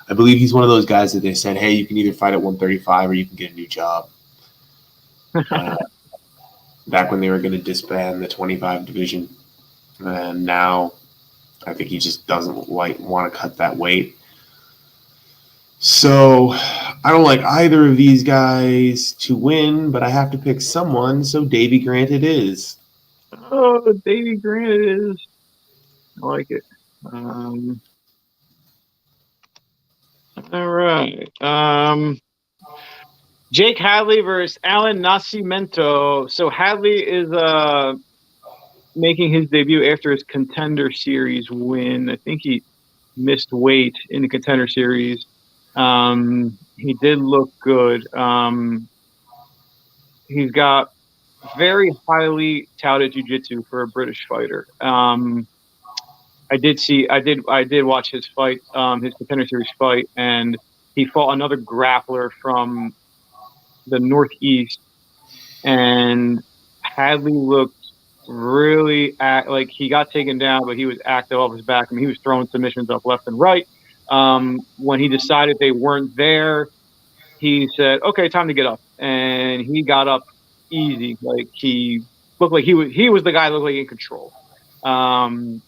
I believe he's one of those guys that they said, hey, you can either fight at 135 or you can get a new job. Back when they were going to disband the 25 division. And now I think he just doesn't want to cut that weight. So I don't like either of these guys to win, but I have to pick someone, so Davey Grant it is. Oh, Davey Grant it is. I like it. All right. Jake Hadley versus Alan Nascimento. So Hadley is making his debut after his Contender Series win. I think he missed weight in the Contender Series. He did look good. He's got very highly touted jiu-jitsu for a British fighter. I did watch his fight, his Contender Series fight, and he fought another grappler from the Northeast, and Hadley looked really like he got taken down, but he was active off his back. I mean, he was throwing submissions up left and right. When he decided they weren't there, he said, "Okay, time to get up," and he got up easy. Like, he looked like he was the guy that looked like in control. Of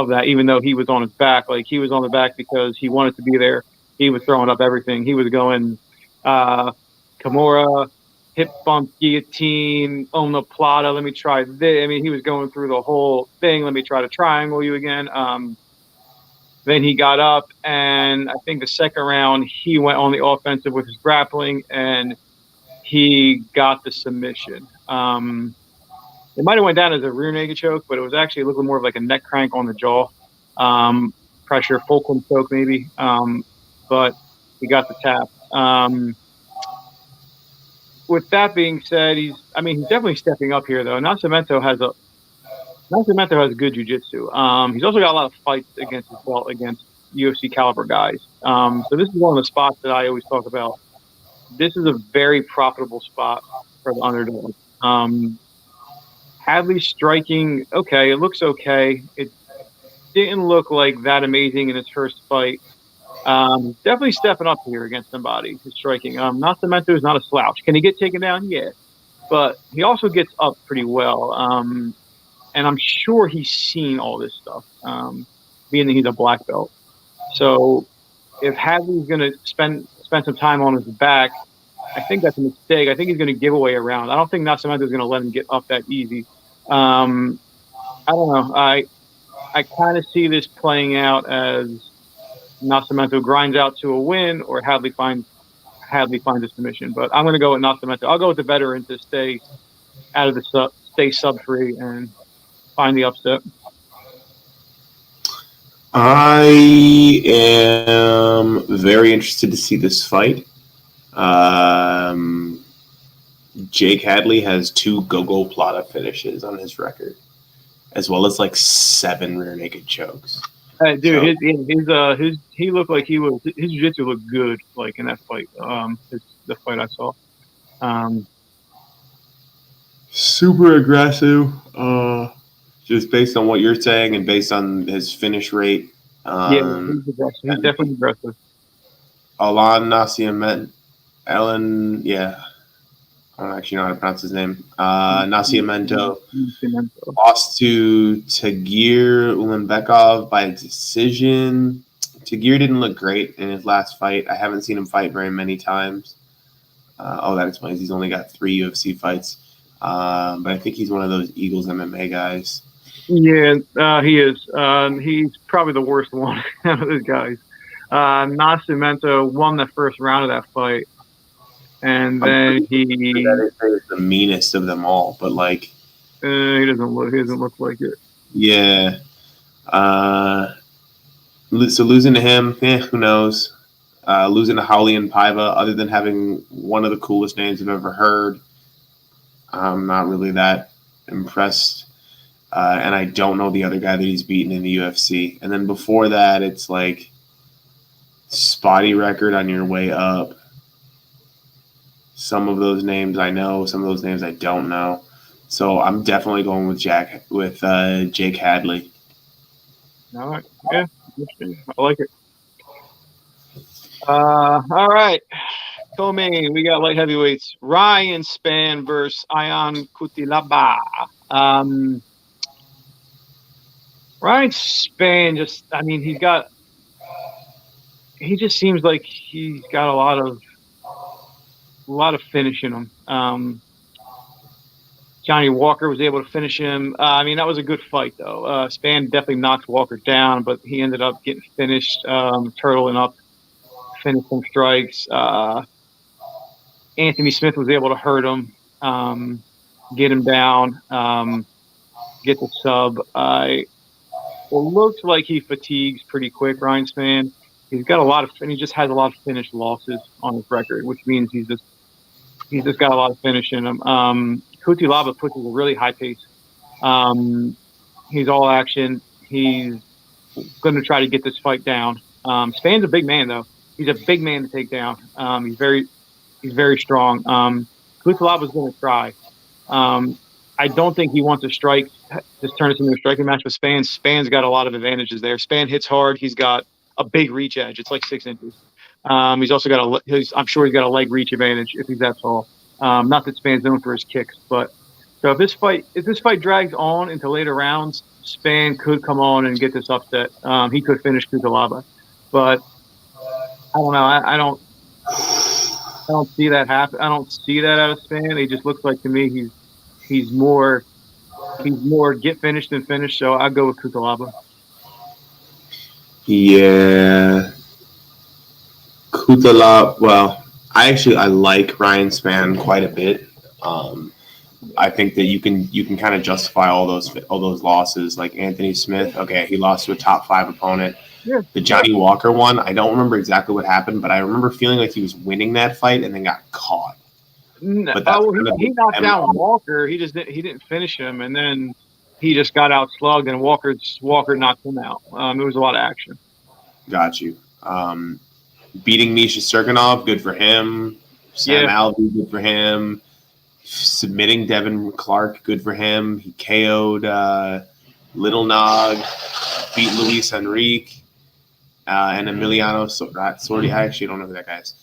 that, even though he was on his back, like he was on the back because he wanted to be there. He was throwing up everything. He was going Kimura, hip bump, guillotine, omoplata. Let me try this. I mean, he was going through the whole thing. Let me try to triangle you again. Then he got up, and I think the second round he went on the offensive with his grappling, and he got the submission. It might have went down as a rear naked choke, but it was actually a little more of like a neck crank on the jaw. Pressure, fulcrum choke maybe. But he got the tap. With that being said, he's definitely stepping up here though. Nascimento has good jiu-jitsu. He's also got a lot of fights against his belt against UFC caliber guys. So this is one of the spots that I always talk about. This is a very profitable spot for the underdog. Hadley's striking, okay, it looks okay. It didn't look like that amazing in his first fight. Definitely stepping up here against somebody who's striking. Nascimento is not a slouch. Can he get taken down? Yeah. But he also gets up pretty well. And I'm sure he's seen all this stuff, being that he's a black belt. So if Hadley's going to spend some time on his back, I think that's a mistake. I think he's going to give away a round. I don't think Nascimento is going to let him get up that easy. I don't know. I kind of see this playing out as Nascimento grinds out to a win, or Hadley finds a submission. But I'm going to go with Nascimento. I'll go with the veteran to stay out of the stay sub-free and find the upset. I am very interested to see this fight. Jake Hadley has 2 Gogo Plata finishes on his record, as well as like 7 rear naked chokes. Dude, he looked like his jiu-jitsu looked good, like in that fight. The fight I saw. Super aggressive. Just based on what you're saying and based on his finish rate. He's aggressive. He's definitely aggressive. Alan Nascimento. Ellen, yeah. I don't actually know how to pronounce his name. Nascimento lost to Tagir Ulanbekov by decision. Tagir didn't look great in his last fight. I haven't seen him fight very many times. That explains he's only got 3 UFC fights. But I think he's one of those Eagles MMA guys. Yeah, he is. He's probably the worst one out of those guys. Nascimento won the first round of that fight. And then he is the meanest of them all, but like he doesn't look like it. Yeah. So losing to him, who knows? Losing to Howley and Paiva, other than having one of the coolest names I've ever heard, I'm not really that impressed. And I don't know the other guy that he's beaten in the UFC. And then before that, it's like spotty record on your way up. Some of those names I know, some of those names I don't know. So I'm definitely going with Jake Hadley. All right. Yeah, I like it. All right. Co-main, we got light heavyweights. Ryan Spann versus Ion Cutelaba. Ryan Spann he just seems like he's got a lot of finish in him. Johnny Walker was able to finish him. That was a good fight, though. Spann definitely knocked Walker down, but he ended up getting finished, turtling up, finished some strikes. Anthony Smith was able to hurt him, get him down, get the sub. It looks like he fatigues pretty quick, Ryan Spann. He just has a lot of finished losses on his record, which means he's just got a lot of finish in him. Cutelaba pushes a really high pace. He's all action. He's going to try to get this fight down. Spann's a big man, though. He's a big man to take down. He's very strong. Cutelaba's going to try. I don't think he wants to strike, just turn this into a striking match with Spann. Spann's got a lot of advantages there. Spann hits hard. He's got a big reach edge. It's like 6 inches. He's also got I'm sure he's got a leg reach advantage if he's that tall. Not that Spann's known for his kicks, but so if this fight drags on into later rounds, Spann could come on and get this upset. He could finish Cutelaba, but I don't know. I don't see that happen. I don't see that out of Spann. He just looks like to me he's more get finished than finished. So I go with Cutelaba. Yeah. Cutelaba. Well, I like Ryan Spann quite a bit. I think that you can kind of justify all those losses. Like Anthony Smith, okay, he lost to a top 5 opponent. Yeah. The Johnny Walker one, I don't remember exactly what happened, but I remember feeling like he was winning that fight and then got caught. No, he knocked down Walker. He didn't finish him, and then he just got out slugged, and Walker knocked him out. It was a lot of action. Got you. Beating Misha Serkinov, good for him. Sam Alvey, good for him. Submitting Devin Clark, good for him. He KO'd Little Nog, beat Luis Enrique, and Emiliano Sordi. I actually don't know who that guy is.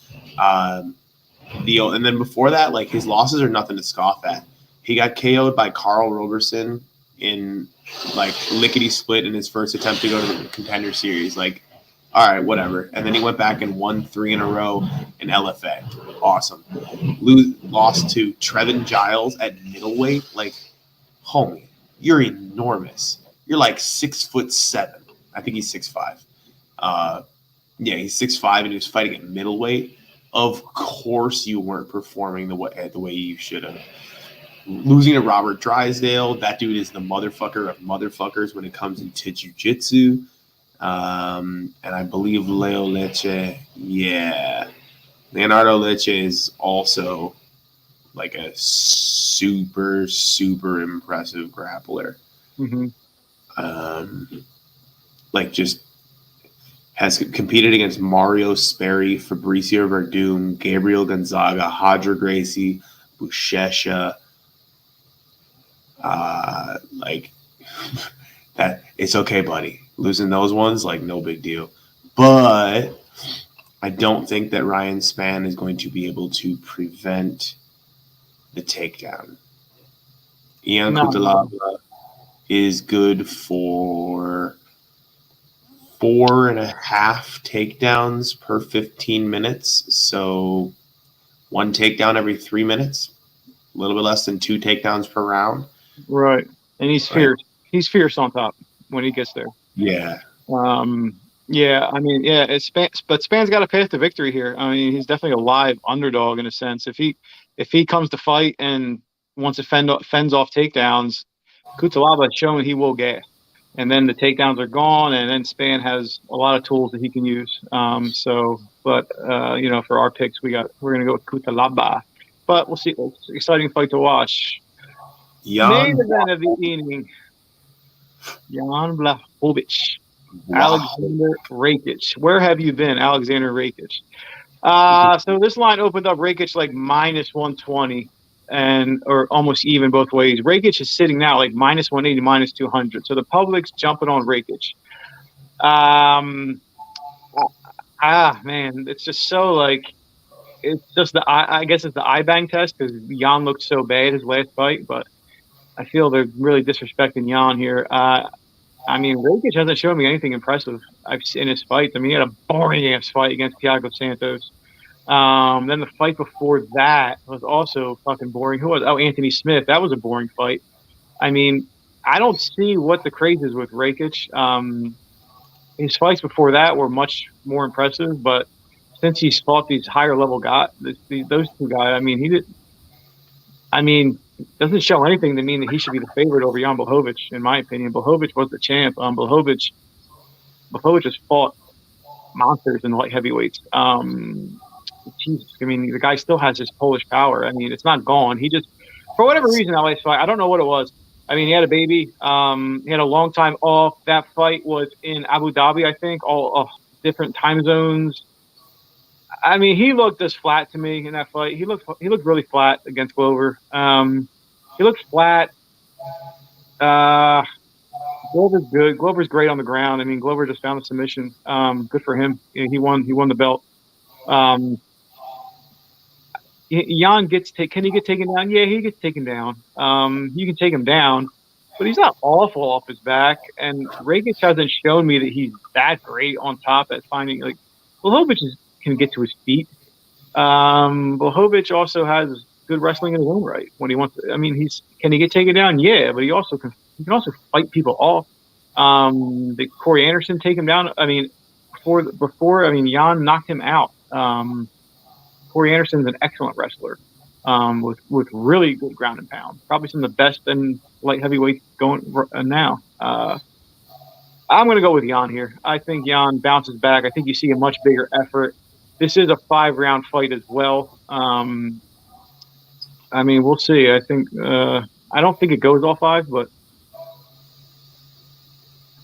And then before that, like, his losses are nothing to scoff at. He got KO'd by Carl Roberson in like lickety split in his first attempt to go to the Contender Series. Like, all right, whatever. And then he went back and won 3 in a row in LFA. Awesome. Lost to Trevin Giles at middleweight. Like, homie, you're enormous. You're like 6'7". I think he's 6'5". He's 6'5", and he was fighting at middleweight. Of course, you weren't performing the way you should have. Losing to Robert Drysdale, that dude is the motherfucker of motherfuckers when it comes into jiu-jitsu. And I believe Leonardo Leche is also like a super, super impressive grappler. Mm-hmm. Like just has competed against Mario Sperry, Fabricio Verdum, Gabriel Gonzaga, Hadra Gracie, Buchecha. Like that, it's okay, buddy. Losing those ones, like no big deal. But I don't think that Ryan Spann is going to be able to prevent the takedown. Ian Cutelaba is good for 4.5 takedowns per 15 minutes. So 1 takedown every 3 minutes, a little bit less than 2 takedowns per round. Right. And he's fierce. Right. He's fierce on top when he gets there. Yeah. Yeah, I mean, yeah, but Spann's got a path to victory here. I mean, he's definitely a live underdog in a sense. If he comes to fight and wants to fends off takedowns, Cutelaba has shown he will gas. And then the takedowns are gone, and then Spann has a lot of tools that he can use. For our picks, we're gonna go with Cutelaba. But we'll see. It's an exciting fight to watch. Main event of the evening: Jan Błachowicz, Alexander Rakić. Where have you been, Alexander Rakić? So this line opened up Rakić like minus 120. Or almost even both ways. Rakić is sitting now like minus 180, minus 200. So the public's jumping on Rakić. Man, it's just so like, it's just I guess it's the eye bang test because Jan looked so bad his last fight, but I feel they're really disrespecting Jan here. I mean, Rakić hasn't shown me anything impressive I've seen in his fights. I mean, he had a boring ass fight against Thiago Santos. Then the fight before that was also fucking boring. Who was? Oh, Anthony Smith. That was a boring fight. I mean, I don't see what the craze is with Rakić. His fights before that were much more impressive, but since he's fought these higher level guys, those two guys, I mean, doesn't show anything to mean that he should be the favorite over Jan Błachowicz, in my opinion. Błachowicz was the champ. Błachowicz has fought monsters in light heavyweights. Jesus, I mean, the guy still has his Polish power. I mean, it's not gone. He just, for whatever reason, that last fight, I don't know what it was. I mean, he had a baby. He had a long time off. That fight was in Abu Dhabi, I think, all different time zones. I mean, he looked just flat to me in that fight. He looked really flat against Glover. He looked flat. Glover's good. Glover's great on the ground. I mean, Glover just found a submission. Good for him. He won the belt. Jan can he get taken down? Yeah, he gets taken down. You can take him down, but he's not awful off his back. And Rakić hasn't shown me that he's that great on top at finding, like, Błachowicz can get to his feet. Błachowicz also has good wrestling in his own right when he wants to. I mean, can he get taken down? Yeah, but he can also fight people off. Did Corey Anderson take him down? I mean, before Jan knocked him out. Corey Anderson's an excellent wrestler, with really good ground and pound. Probably some of the best in light heavyweight going now. I'm going to go with Jan here. I think Jan bounces back. I think you see a much bigger effort. This is a 5-round fight as well. I mean, we'll see. I think I don't think it goes all 5, but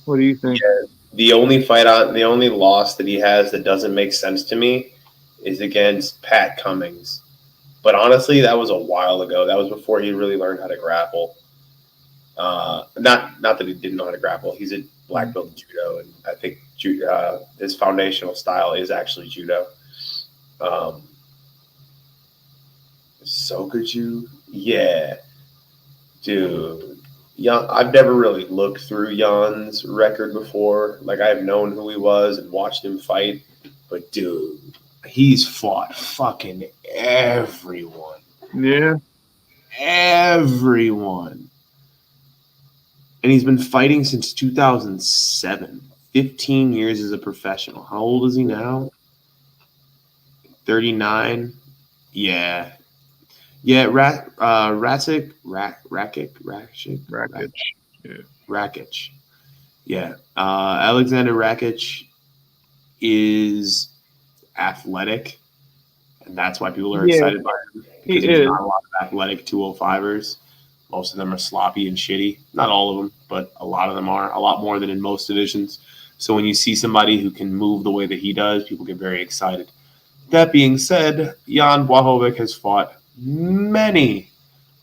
what do you think? Yeah, the only loss that he has that doesn't make sense to me is against Pat Cummings. But honestly, that was a while ago. That was before he really learned how to grapple. Not that he didn't know how to grapple. He's a black belt in judo, and I think his foundational style is actually judo. Sokoju, yeah, dude. I've never really looked through Jan's record before. Like, I've known who he was and watched him fight, but dude, he's fought fucking everyone. Yeah, everyone. And he's been fighting since 2007. 15 years as a professional. How old is he now? 39. Yeah. Yeah, Rakić. Yeah. Alexander Rakić is athletic, and that's why people are excited by him. because there's not a lot of athletic 205ers. Most of them are sloppy and shitty. Not all of them, but a lot of them are. A lot more than in most divisions. So when you see somebody who can move the way that he does, people get very excited. That being said, Jan Błachowicz has fought many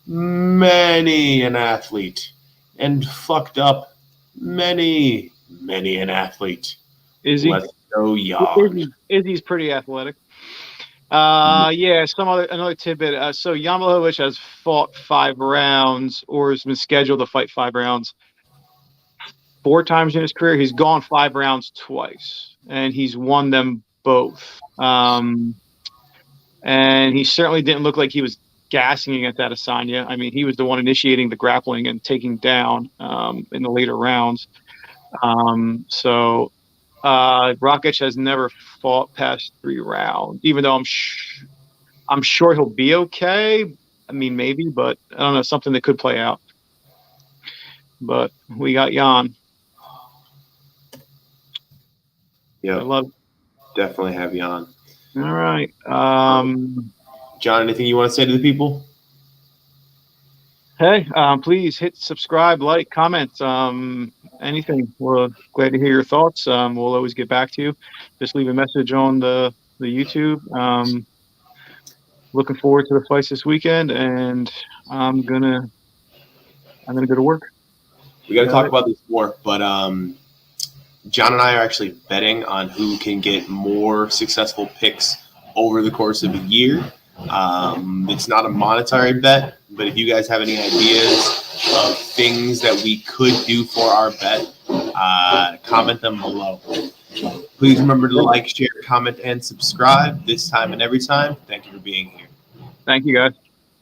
an athlete and fucked up many an athlete. Is he? Let's go, Jan. Izzy's pretty athletic. Another tidbit. So Jan Błachowicz has fought 5 rounds or has been scheduled to fight 5 rounds 4 times in his career. He's gone 5 rounds twice, and he's won them both. And he certainly didn't look like he was gassing against Adesanya. I mean, he was the one initiating the grappling and taking down in the later rounds. Rakić has never fought past 3 rounds, even though I'm sure he'll be okay. I mean, maybe, but I don't know, something that could play out. But we got Jan. Yeah, I love it. Definitely have Jan. All right. John, anything you want to say to the people? Hey, please hit subscribe, like, comment, anything. We're glad to hear your thoughts. We'll always get back to you. Just leave a message on the YouTube. Looking forward to the fights this weekend, and I'm gonna go to work. We got to talk about this more, but John and I are actually betting on who can get more successful picks over the course of a year. It's not a monetary bet, but if you guys have any ideas of things that we could do for our bet, comment them below. Please remember to like, share, comment, and subscribe this time and every time. Thank you for being here. Thank you, guys.